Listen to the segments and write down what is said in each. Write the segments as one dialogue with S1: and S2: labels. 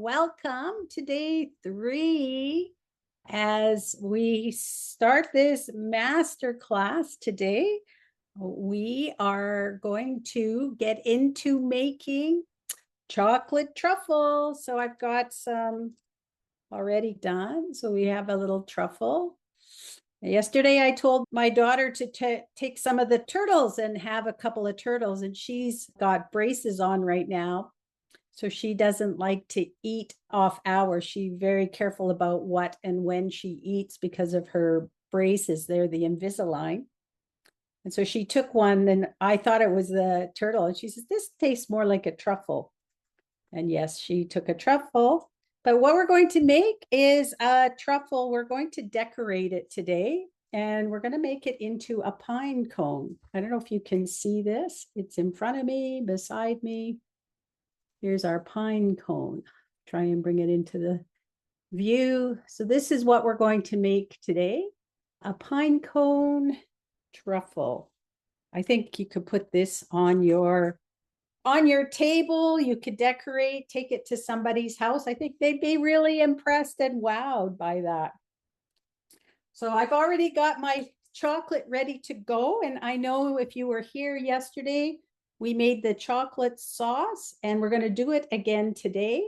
S1: welcome to day 3 as we start this masterclass today. We are going to get into making chocolate truffles. So I've got some already done. So we have a little truffle. Yesterday, I told my daughter to take some of the turtles and have a couple of turtles, and she's got braces on right now. So she doesn't like to eat off hours. She's very careful about what and when she eats because of her braces. They're the Invisalign. And so she took one, and I thought it was the turtle. And she says, "This tastes more like a truffle." And yes, she took a truffle. But what we're going to make is a truffle. We're going to decorate it today, and we're going to make it into a pine cone. I don't know if you can see this. It's in front of me, beside me. Here's our pine cone. Try and bring it into the view. So this is what we're going to make today. A pine cone truffle. I think you could put this on your table. You could decorate, take it to somebody's house. I think they'd be really impressed and wowed by that. So I've already got my chocolate ready to go. And I know if you were here yesterday, we made the chocolate sauce, and we're going to do it again today.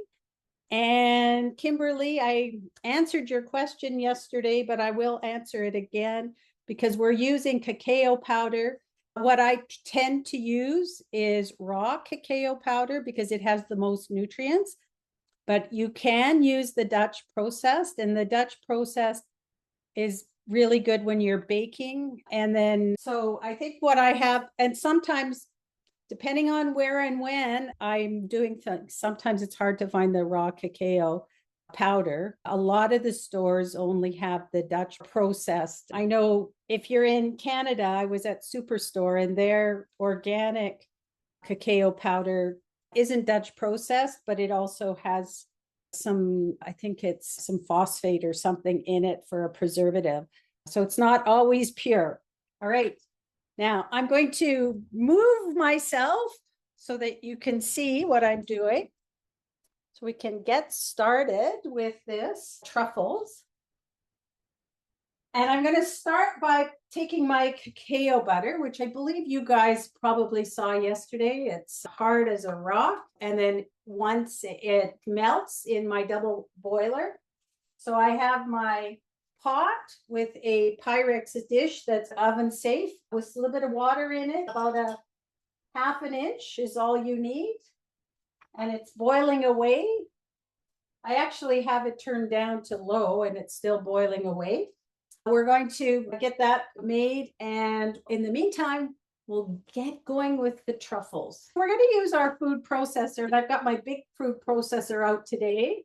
S1: And Kimberly, I answered your question yesterday, but I will answer it again because we're using cacao powder. What I tend to use is raw cacao powder because it has the most nutrients, but you can use the Dutch processed, and the Dutch processed is really good when you're baking. And then, so I think what I have, and sometimes depending on where and when I'm doing things, sometimes it's hard to find the raw cacao powder. A lot of the stores only have the Dutch processed. I know if you're in Canada, I was at Superstore, and their organic cacao powder isn't Dutch processed, but it also has some, I think it's some phosphate or something in it for a preservative. So it's not always pure. All right. Now I'm going to move myself so that you can see what I'm doing. So we can get started with this truffles. And I'm going to start by taking my cacao butter, which I believe you guys probably saw yesterday. It's hard as a rock. And then once it melts in my double boiler. So I have my pot with a Pyrex dish that's oven safe with a little bit of water in it. About a half an inch is all you need. And it's boiling away. I actually have it turned down to low, and it's still boiling away. We're going to get that made, and in the meantime, we'll get going with the truffles. We're going to use our food processor. I've got my big food processor out today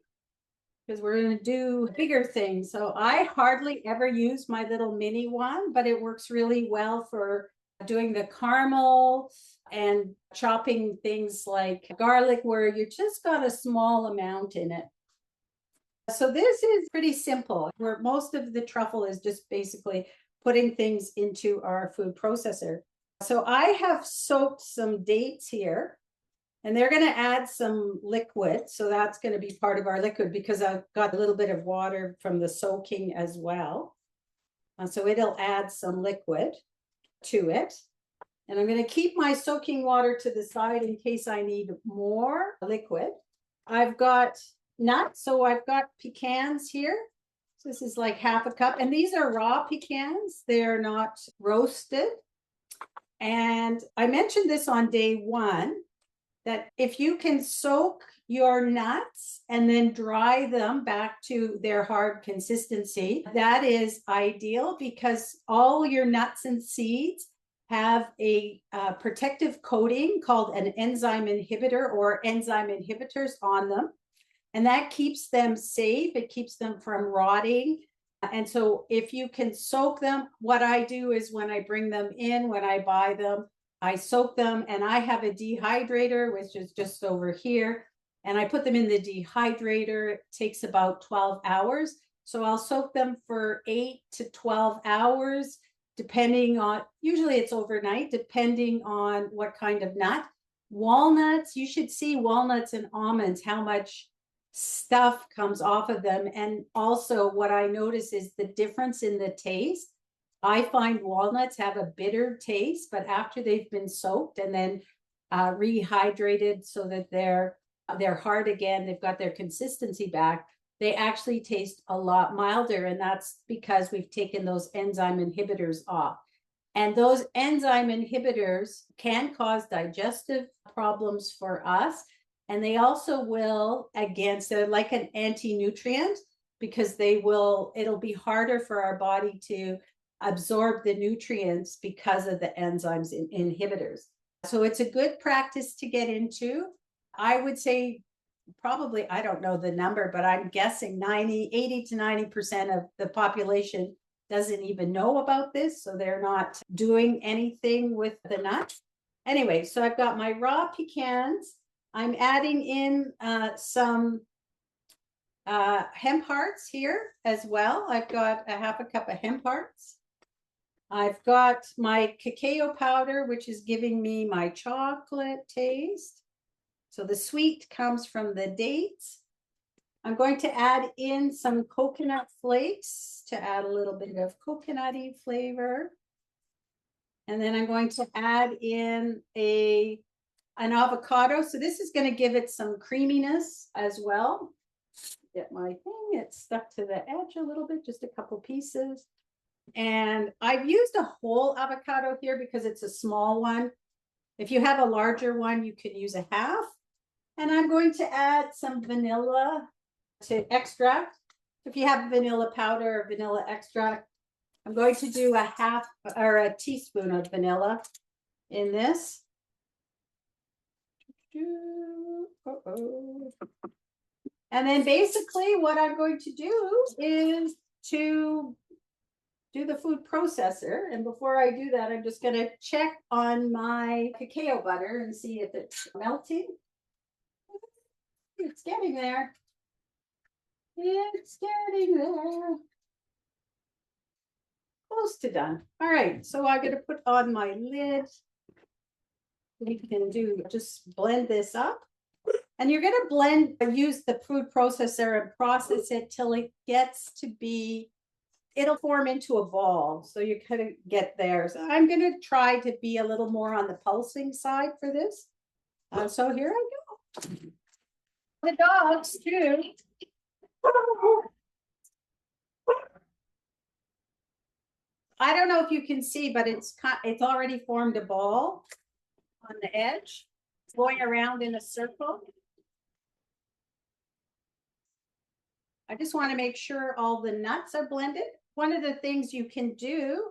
S1: because we're going to do bigger things. So I hardly ever use my little mini one, but it works really well for doing the caramel and chopping things like garlic where you just got a small amount in it. So this is pretty simple, where most of the truffle is just basically putting things into our food processor. So I have soaked some dates here, and they're going to add some liquid. So that's going to be part of our liquid because I've got a little bit of water from the soaking as well. So it'll add some liquid to it. And I'm going to keep my soaking water to the side in case I need more liquid. I've got nuts. So I've got pecans here. So this is like half a cup. And these are raw pecans. They're not roasted. And I mentioned this on day 1, that if you can soak your nuts and then dry them back to their hard consistency, that is ideal because all your nuts and seeds have a protective coating called an enzyme inhibitor or enzyme inhibitors on them. And that keeps them safe. It keeps them from rotting. And so if you can soak them, what I do is when I bring them in, when I buy them, I soak them, and I have a dehydrator, which is just over here. And I put them in the dehydrator. It takes about 12 hours. So I'll soak them for 8 to 12 hours, depending on, usually it's overnight, depending on what kind of nut. Walnuts, you should see walnuts and almonds, how much stuff comes off of them. And also, what I notice is the difference in the taste. I find walnuts have a bitter taste, but after they've been soaked and then rehydrated so that they're hard again, they've got their consistency back, they actually taste a lot milder. And that's because we've taken those enzyme inhibitors off. And those enzyme inhibitors can cause digestive problems for us. And they also will, again, so like an anti-nutrient, because it'll be harder for our body to absorb the nutrients because of the enzymes inhibitors. So it's a good practice to get into. I would say probably, I don't know the number, but I'm guessing 80 to 90% of the population doesn't even know about this. So they're not doing anything with the nuts. Anyway, so I've got my raw pecans. I'm adding in some hemp hearts here as well. I've got a half a cup of hemp hearts. I've got my cacao powder, which is giving me my chocolate taste. So the sweet comes from the dates. I'm going to add in some coconut flakes to add a little bit of coconutty flavor. And then I'm going to add in an avocado. So this is going to give it some creaminess as well. Get my thing, it's stuck to the edge a little bit, just a couple pieces. And I've used a whole avocado here because it's a small one. If you have a larger one, you can use a half. And I'm going to add some vanilla to extract. If you have vanilla powder or vanilla extract, I'm going to do a half or a teaspoon of vanilla in this. And then basically what I'm going to do is to do the food processor. And before I do that, I'm just going to check on my cacao butter and see if it's melting. It's getting there. It's getting there. Close to done. All right, so I'm going to put on my lid. We can just blend this up. And you're going to use the food processor and process it till it gets to be, it'll form into a ball. So you kind of get there. So I'm going to try to be a little more on the pulsing side for this. So here I go. The dogs too. I don't know if you can see, but it's already formed a ball on the edge, going around in a circle. I just want to make sure all the nuts are blended. One of the things you can do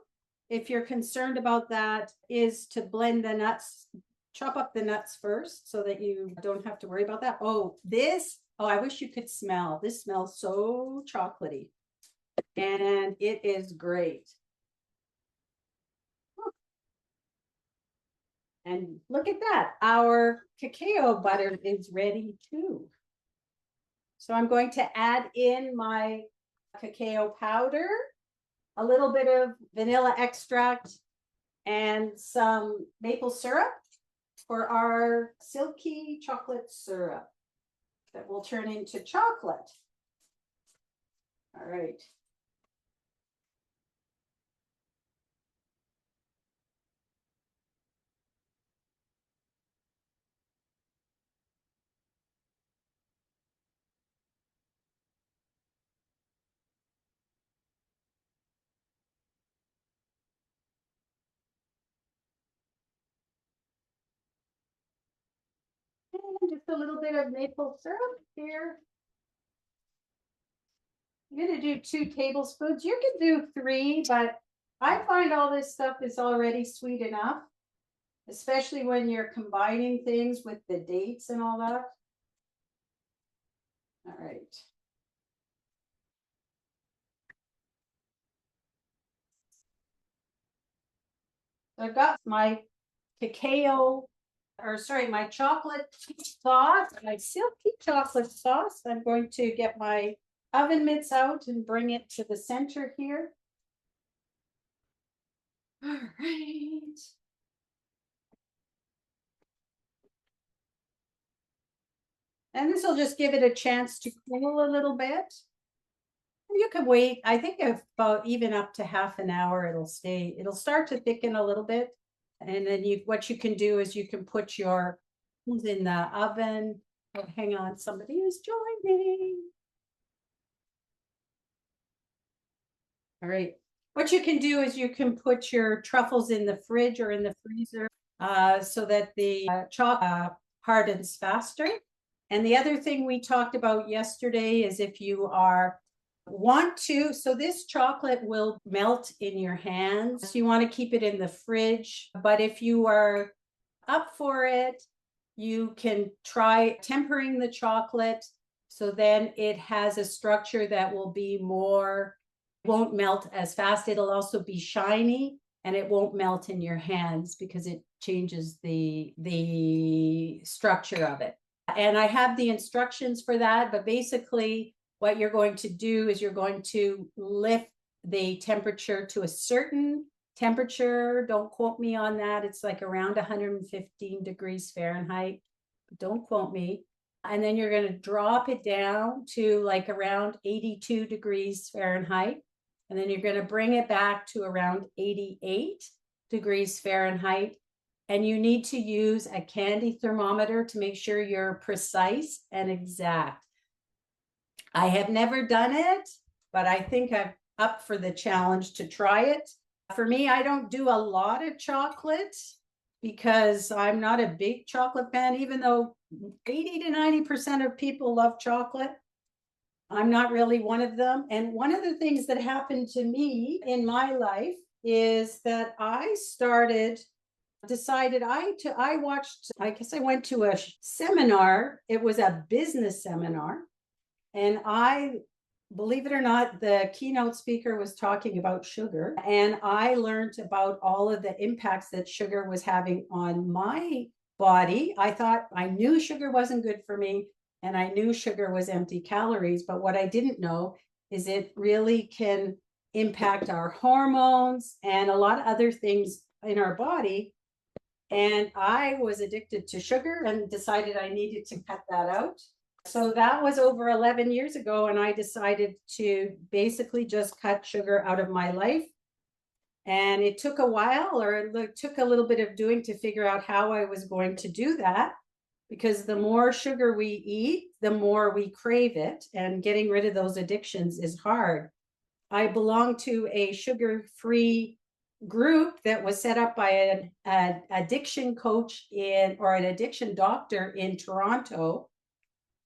S1: if you're concerned about that is to blend the nuts, chop up the nuts first so that you don't have to worry about that. I wish you could smell. This smells so chocolatey and it is great. And look at that, our cacao butter is ready too. So I'm going to add in my cacao powder, a little bit of vanilla extract, and some maple syrup for our silky chocolate syrup that will turn into chocolate. All right. And just a little bit of maple syrup here. I'm going to do 2 tablespoons. You can do 3, but I find all this stuff is already sweet enough, especially when you're combining things with the dates and all that. All right. So I've got my my chocolate sauce, my silky chocolate sauce. I'm going to get my oven mitts out and bring it to the center here. All right. And this will just give it a chance to cool a little bit. You can wait, I think about even up to half an hour, it'll start to thicken a little bit. And then what you can do is you can put your in the oven. Oh, hang on, somebody is joining. All right. What you can do is you can put your truffles in the fridge or in the freezer so that the chocolate hardens faster. And the other thing we talked about yesterday is if you so this chocolate will melt in your hands. So you want to keep it in the fridge. But if you are up for it, you can try tempering the chocolate so then it has a structure that will be won't melt as fast. It'll also be shiny and it won't melt in your hands because it changes the structure of it. And I have the instructions for that, but basically what you're going to do is you're going to lift the temperature to a certain temperature. Don't quote me on that. It's like around 115 degrees Fahrenheit. Don't quote me. And then you're going to drop it down to like around 82 degrees Fahrenheit. And then you're going to bring it back to around 88 degrees Fahrenheit. And you need to use a candy thermometer to make sure you're precise and exact. I have never done it, but I think I'm up for the challenge to try it. For me, I don't do a lot of chocolate because I'm not a big chocolate fan, even though 80 to 90% of people love chocolate. I'm not really one of them. And one of the things that happened to me in my life is that I watched, I guess I went to a seminar. It was a business seminar. And believe it or not, the keynote speaker was talking about sugar. And I learned about all of the impacts that sugar was having on my body. I knew sugar wasn't good for me. And I knew sugar was empty calories. But what I didn't know is it really can impact our hormones and a lot of other things in our body. And I was addicted to sugar and decided I needed to cut that out. So that was over 11 years ago. And I decided to basically just cut sugar out of my life. And it took a while, or it took a little bit of doing to figure out how I was going to do that. Because the more sugar we eat, the more we crave it. And getting rid of those addictions is hard. I belong to a sugar-free group that was set up by an addiction coach or an addiction doctor in Toronto.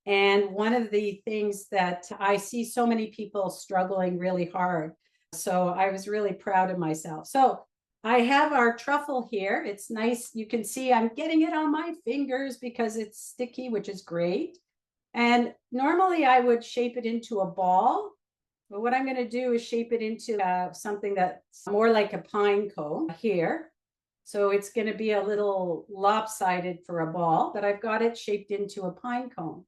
S1: And one of the things that I see so many people struggling really hard. So I was really proud of myself. So I have our truffle here. It's nice. You can see I'm getting it on my fingers because it's sticky, which is great. And normally I would shape it into a ball. But what I'm going to do is shape it into something that's more like a pine cone here. So it's going to be a little lopsided for a ball, but I've got it shaped into a pine cone.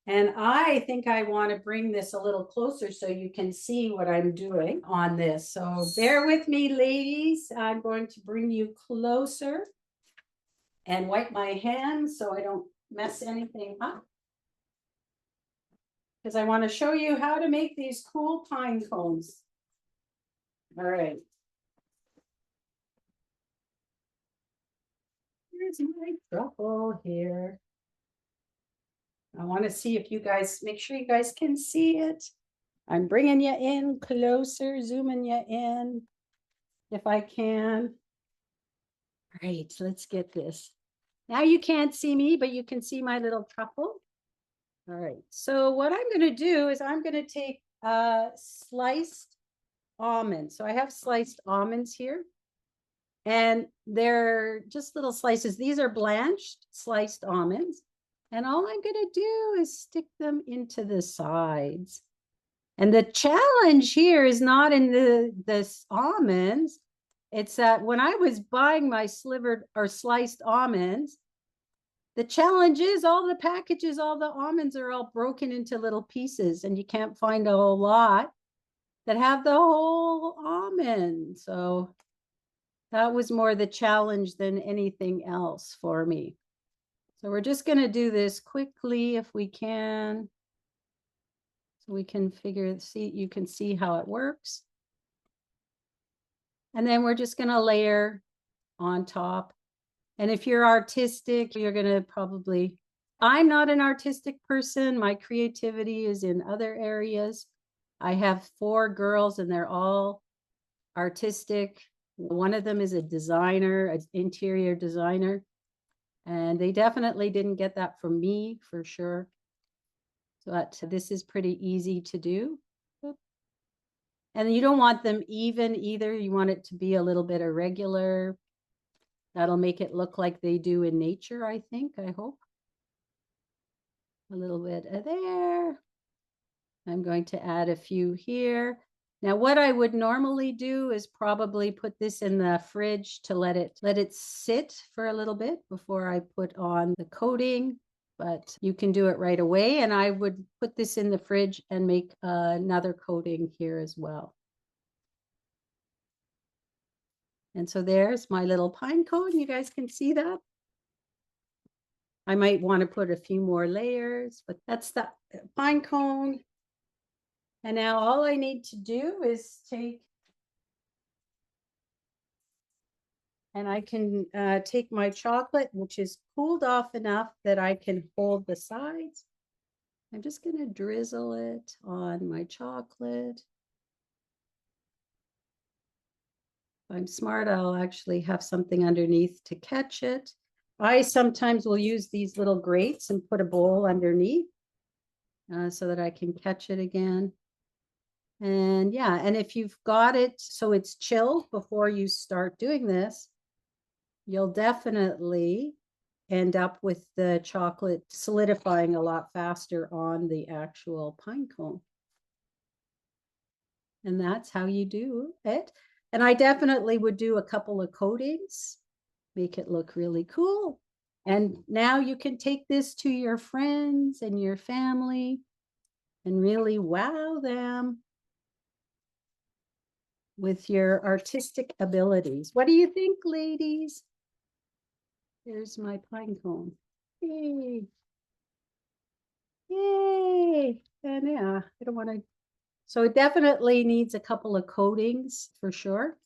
S1: And I think I want to bring this a little closer so you can see what I'm doing on this. So bear with me, ladies. I'm going to bring you closer and wipe my hands so I don't mess anything up. Because I want to show you how to make these cool pine cones. All right. Here's my truffle here. I want to see if you guys, make sure you guys can see it. I'm bringing you in closer, zooming you in if I can. All right, let's get this. Now you can't see me, but you can see my little truffle. All right, so what I'm going to do is I'm going to take sliced almonds. So I have sliced almonds here. And they're just little slices. These are blanched sliced almonds. And all I'm going to do is stick them into the sides. And the challenge here is not in the almonds. It's that when I was buying my slivered or sliced almonds, the challenge is all the packages, all the almonds are all broken into little pieces, and you can't find a whole lot that have the whole almond. So that was more the challenge than anything else for me. So we're just going to do this quickly if we can. So we can you can see how it works. And then we're just going to layer on top. And if you're artistic, you're going to probably, I'm not an artistic person. My creativity is in other areas. I have 4 girls and they're all artistic. One of them is a designer, an interior designer. And they definitely didn't get that from me for sure. But this is pretty easy to do. And you don't want them even either. You want it to be a little bit irregular. That'll make it look like they do in nature, I think, I hope. A little bit of there. I'm going to add a few here. Now, what I would normally do is probably put this in the fridge to let it sit for a little bit before I put on the coating, but you can do it right away. And I would put this in the fridge and make another coating here as well. And so there's my little pine cone. You guys can see that. I might want to put a few more layers, but that's the pine cone. And now all I need to do is take, and I can take my chocolate, which is cooled off enough that I can hold the sides. I'm just going to drizzle it on my chocolate. If I'm smart, I'll actually have something underneath to catch it. I sometimes will use these little grates and put a bowl underneath so that I can catch it again. And yeah, and if you've got it so it's chilled before you start doing this, you'll definitely end up with the chocolate solidifying a lot faster on the actual pine cone. And that's how you do it. And I definitely would do a couple of coatings, make it look really cool. And now you can take this to your friends and your family and really wow them with your artistic abilities. What do you think, ladies? Here's my pine cone. Yay. Yay. And yeah, I don't want to. So it definitely needs a couple of coatings for sure.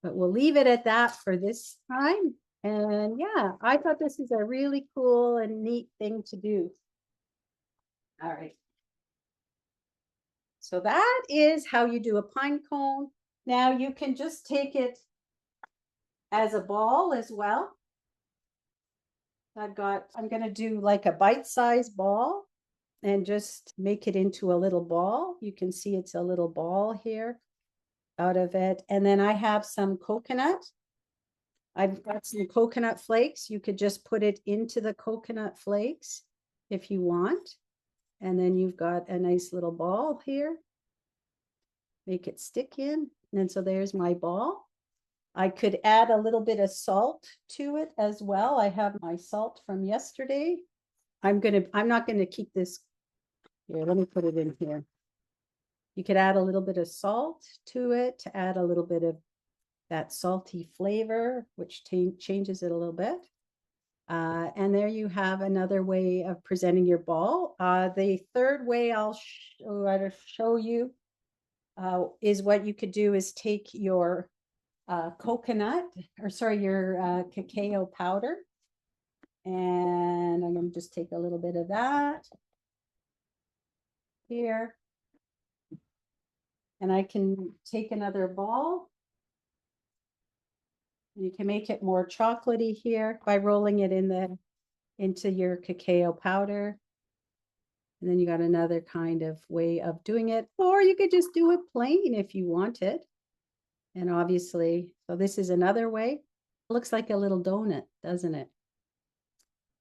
S1: But we'll leave it at that for this time. And yeah, I thought this is a really cool and neat thing to do. All right. So that is how you do a pine cone. Now you can just take it as a ball as well. I'm going to do like a bite-sized ball and just make it into a little ball. You can see it's a little ball here out of it. And then I have some coconut. I've got some coconut flakes. You could just put it into the coconut flakes if you want. And then you've got a nice little ball here. Make it stick in. And so there's my ball. I could add a little bit of salt to it as well. I have my salt from yesterday. I'm not gonna keep this here. Let me put it in here. You could add a little bit of salt to it to add a little bit of that salty flavor, which changes it a little bit. And there you have another way of presenting your ball. The third way I'll show you is what you could do is take your coconut, or sorry, your cacao powder. And I'm going to just take a little bit of that here. And I can take another ball. You can make it more chocolatey here by rolling it into your cacao powder. And then you got another kind of way of doing it. Or you could just do it plain if you wanted. And obviously, so this is another way. It looks like a little donut, doesn't it?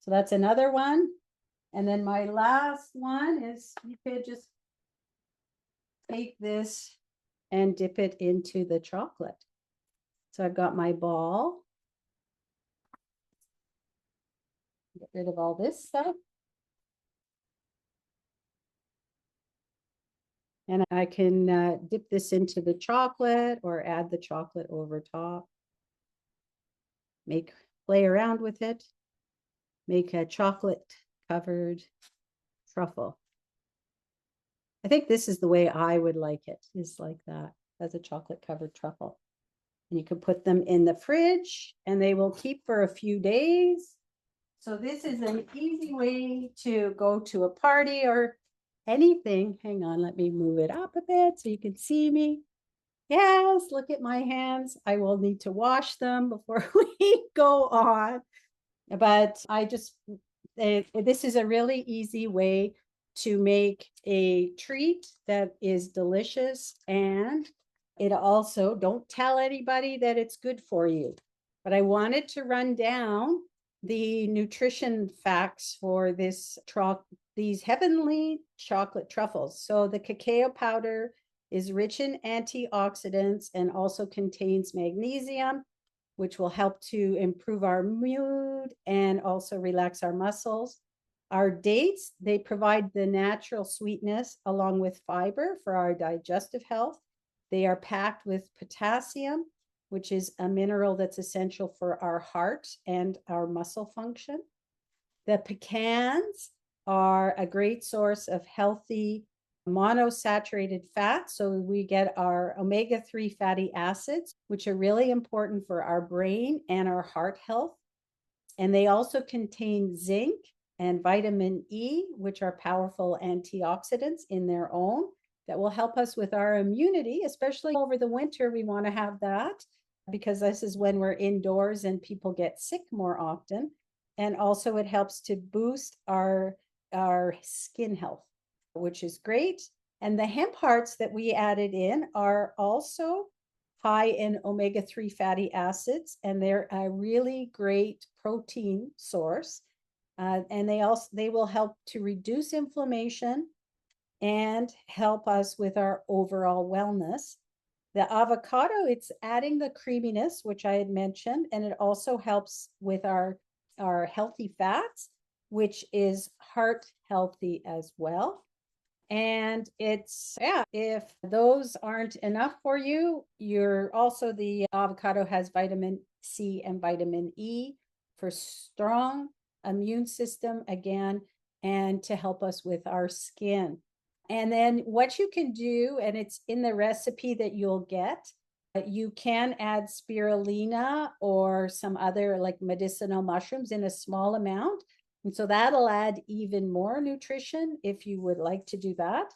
S1: So that's another one. And then my last one is you could just take this and dip it into the chocolate. So I've got my ball. Get rid of all this stuff. And I can dip this into the chocolate or add the chocolate over top. Play around with it. make a chocolate covered truffle. I think this is the way I would like it, is like that, as a chocolate covered truffle. And you can put them in the fridge and they will keep for a few days. So this is an easy way to go to a party or anything. Hang on, let me move it up a bit so you can see me. Yes, look at my hands. I will need to wash them before we go on. But this is a really easy way to make a treat that is delicious, and it also, don't tell anybody that it's good for you. But I wanted to run down the nutrition facts for these heavenly chocolate truffles. So the cacao powder is rich in antioxidants and also contains magnesium, which will help to improve our mood and also relax our muscles. Our dates, they provide the natural sweetness along with fiber for our digestive health. They are packed with potassium, which is a mineral that's essential for our heart and our muscle function. The pecans are a great source of healthy monosaturated fat. So we get our omega-3 fatty acids, which are really important for our brain and our heart health. And they also contain zinc and vitamin E, which are powerful antioxidants in their own that will help us with our immunity, especially over the winter. We want to have that because this is when we're indoors and people get sick more often. And also it helps to boost our skin health, which is great. And the hemp hearts that we added in are also high in omega-3 fatty acids, and they're a really great protein source. And they will help to reduce inflammation and help us with our overall wellness. The avocado, it's adding the creaminess, which I had mentioned, and it also helps with our healthy fats, which is heart healthy as well. And it's, yeah, if those aren't enough for you, the avocado has vitamin C and vitamin E for strong immune system again, and to help us with our skin. And then what you can do, and it's in the recipe that you'll get, you can add spirulina or some other like medicinal mushrooms in a small amount. And so that'll add even more nutrition if you would like to do that.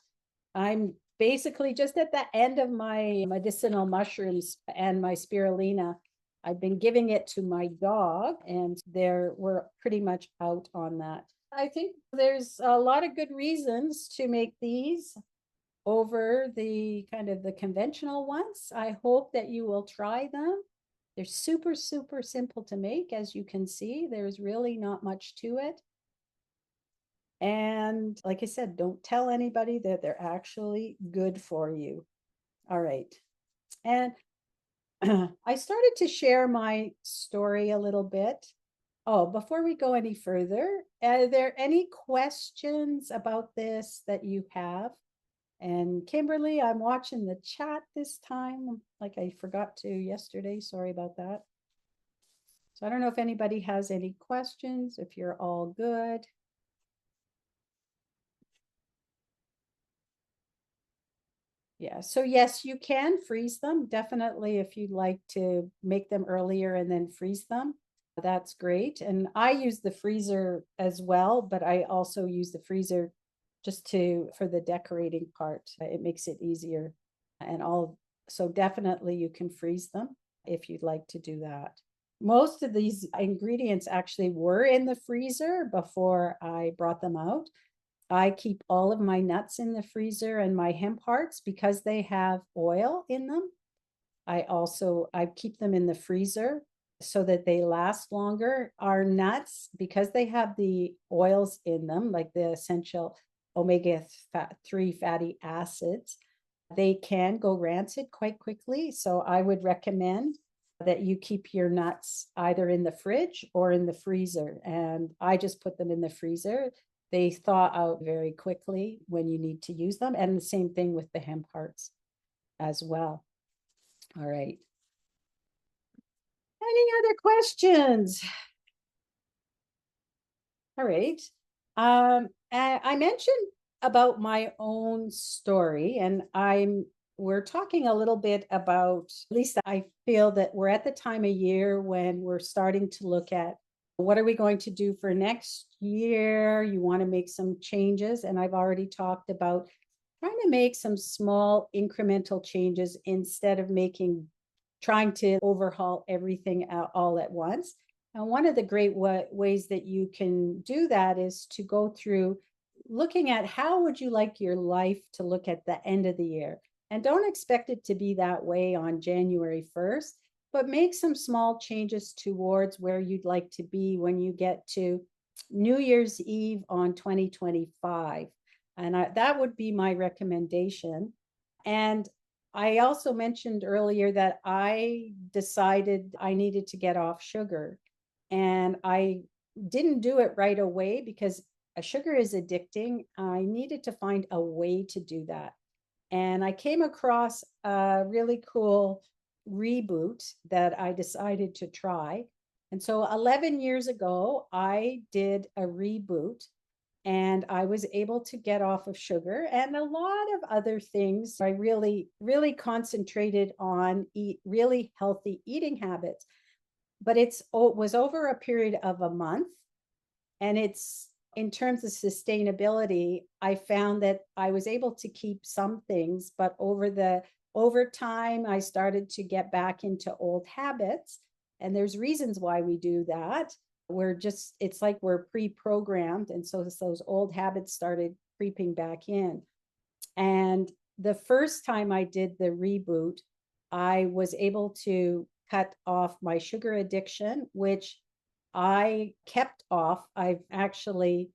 S1: I'm basically just at the end of my medicinal mushrooms and my spirulina. I've been giving it to my dog, and we're pretty much out on that. I think there's a lot of good reasons to make these over the kind of the conventional ones. I hope that you will try them. They're super, super simple to make. As you can see, there's really not much to it. And like I said, don't tell anybody that they're actually good for you. All right. And I started to share my story a little bit. Oh, before we go any further, are there any questions about this that you have? And Kimberly, I'm watching the chat this time, like I forgot to yesterday. Sorry about that. So I don't know if anybody has any questions, if you're all good. Yeah, so yes, you can freeze them. Definitely, if you'd like to make them earlier and then freeze them, that's great. And I use the freezer as well, but I also use the freezer just for the decorating part. It makes it easier and all. So definitely you can freeze them if you'd like to do that. Most of these ingredients actually were in the freezer before I brought them out. I keep all of my nuts in the freezer and my hemp hearts because they have oil in them. I keep them in the freezer so that they last longer. Our nuts, because they have the oils in them, like the essential omega-3 fatty acids, they can go rancid quite quickly. So I would recommend that you keep your nuts either in the fridge or in the freezer. And I just put them in the freezer. They thaw out very quickly when you need to use them. And the same thing with the hemp hearts as well. All right. Any other questions? All right. I mentioned about my own story, and we're talking a little bit about, at least I feel that we're at the time of year when we're starting to look at what are we going to do for next year? You want to make some changes, and I've already talked about trying to make some small incremental changes instead of trying to overhaul everything all at once. And one of the great ways that you can do that is to go through looking at how would you like your life to look at the end of the year. And don't expect it to be that way on January 1st, but make some small changes towards where you'd like to be when you get to New Year's Eve on 2025. And that would be my recommendation. And I also mentioned earlier that I decided I needed to get off sugar. And I didn't do it right away because sugar is addicting. I needed to find a way to do that. And I came across a really cool reboot that I decided to try. And so 11 years ago, I did a reboot and I was able to get off of sugar and a lot of other things. I really concentrated on really healthy eating habits, but it was over a period of a month. And it's in terms of sustainability, I found that I was able to keep some things, but over time, I started to get back into old habits. And there's reasons why we do that. It's like we're pre-programmed. And so those old habits started creeping back in. And the first time I did the reboot, I was able to cut off my sugar addiction, which I kept off. I've actually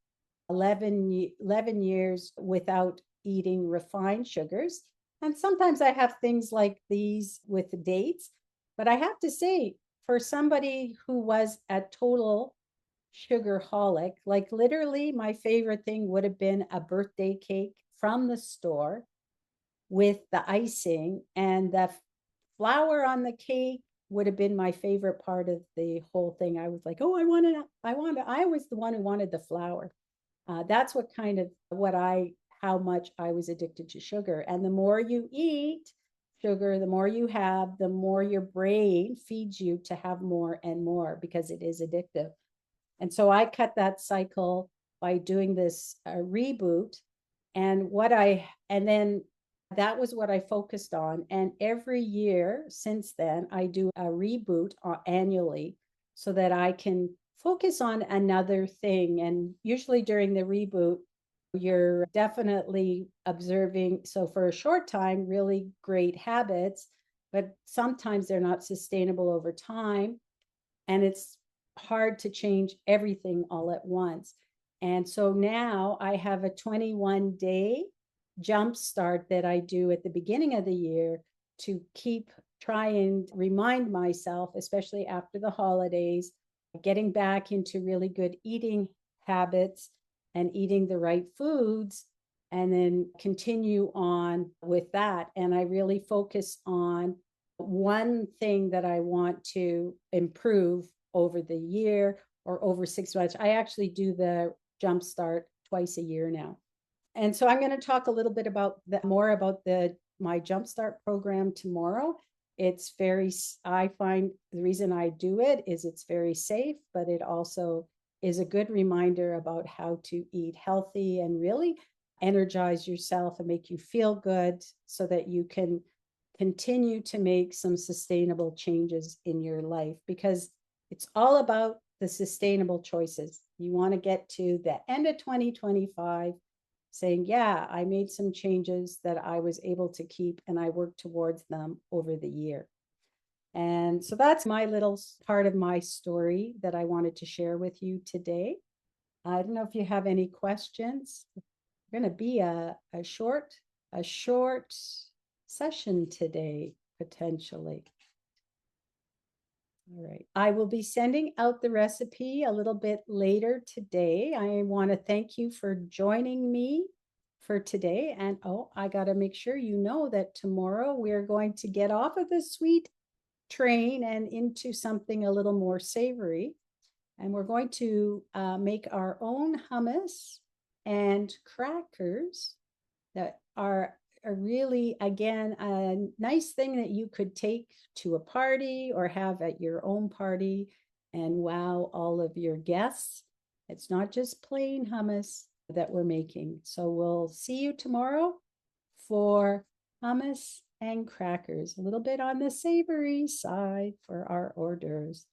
S1: 11 years without eating refined sugars. And sometimes I have things like these with the dates. But I have to say, for somebody who was a total sugarholic, like literally my favorite thing would have been a birthday cake from the store with the icing, and the flour on the cake would have been my favorite part of the whole thing. I was like, oh, I was the one who wanted the flour. That's how much I was addicted to sugar. And the more you eat sugar, the more you have, the more your brain feeds you to have more and more because it is addictive. And so I cut that cycle by doing this reboot. And then that was what I focused on. And every year since then, I do a reboot annually so that I can focus on another thing. And usually during the reboot, you're definitely observing. So for a short time, really great habits, but sometimes they're not sustainable over time. And it's hard to change everything all at once. And so now I have a 21-day jump start that I do at the beginning of the year to try and remind myself, especially after the holidays, getting back into really good eating habits and eating the right foods, and then continue on with that. And I really focus on one thing that I want to improve over the year or over 6 months. I actually do the jump start twice a year now. And so I'm going to talk a little bit more about my jumpstart program tomorrow. I find the reason I do it is it's very safe, but it also is a good reminder about how to eat healthy and really energize yourself and make you feel good so that you can continue to make some sustainable changes in your life, because it's all about the sustainable choices. You want to get to the end of 2025 saying, yeah, I made some changes that I was able to keep and I worked towards them over the year. And so that's my little part of my story that I wanted to share with you today. I don't know if you have any questions. It's going to be a short session today, potentially. All right. I will be sending out the recipe a little bit later today. I want to thank you for joining me for today. And I got to make sure you know that tomorrow we're going to get off of the sweet train and into something a little more savory. And we're going to make our own hummus and crackers that are really, again, a nice thing that you could take to a party or have at your own party and wow all of your guests. It's not just plain hummus that we're making. So we'll see you tomorrow for hummus and crackers, a little bit on the savory side for our hors d'oeuvres.